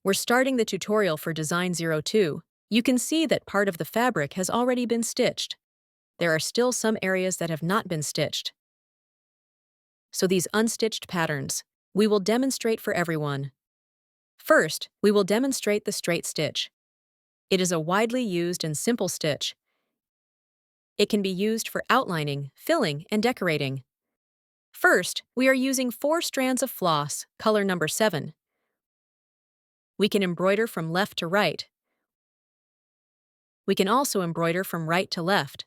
We're starting the tutorial for Design 02. You can see that part of the fabric has already been stitched. There are still some areas that have not been stitched. So these unstitched patterns, we will demonstrate for everyone. First, we will demonstrate the straight stitch. It is a widely used and simple stitch. It can be used for outlining, filling, and decorating. First, we are using 4 strands of floss, color number 7. We can embroider from left to right. We can also embroider from right to left.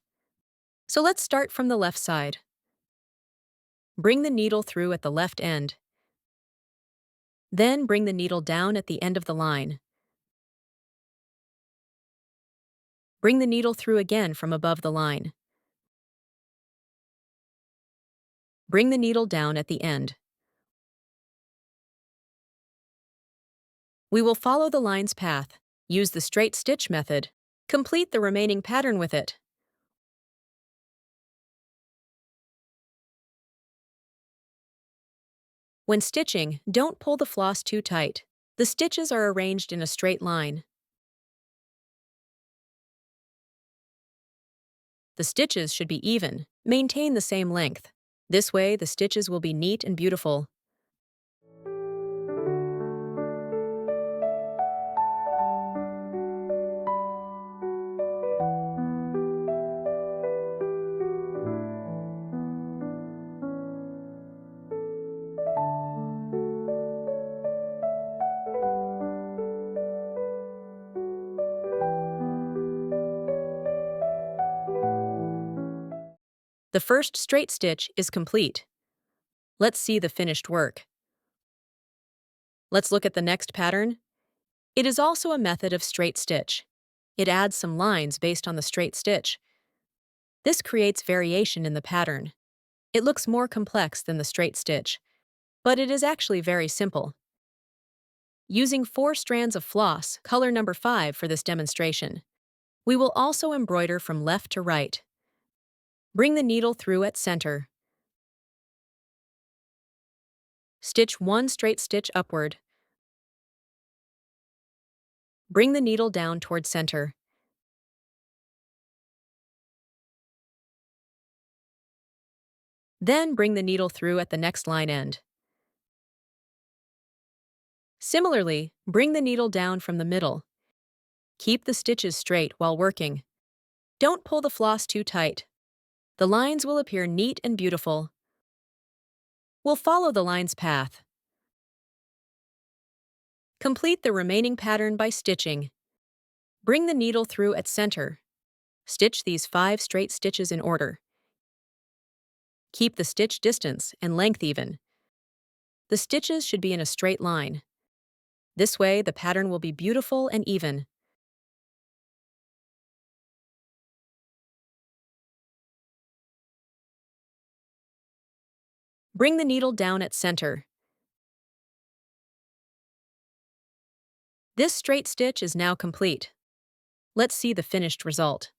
So let's start from the left side. Bring the needle through at the left end. Then bring the needle down at the end of the line. Bring the needle through again from above the line. Bring the needle down at the end. We will follow the line's path, use the straight stitch method, complete the remaining pattern with it. When stitching, don't pull the floss too tight. The stitches are arranged in a straight line. The stitches should be even. Maintain the same length. This way, the stitches will be neat and beautiful. The first straight stitch is complete. Let's see the finished work. Let's look at the next pattern. It is also a method of straight stitch. It adds some lines based on the straight stitch. This creates variation in the pattern. It looks more complex than the straight stitch, but it is actually very simple. Using 4 strands of floss, color number 5 for this demonstration. We will also embroider from left to right. Bring the needle through at center. Stitch 1 straight stitch upward. Bring the needle down toward center. Then bring the needle through at the next line end. Similarly, bring the needle down from the middle. Keep the stitches straight while working. Don't pull the floss too tight. The lines will appear neat and beautiful. We'll follow the line's path. Complete the remaining pattern by stitching. Bring the needle through at center. Stitch these 5 straight stitches in order. Keep the stitch distance and length even. The stitches should be in a straight line. This way, the pattern will be beautiful and even. Bring the needle down at center. This straight stitch is now complete. Let's see the finished result.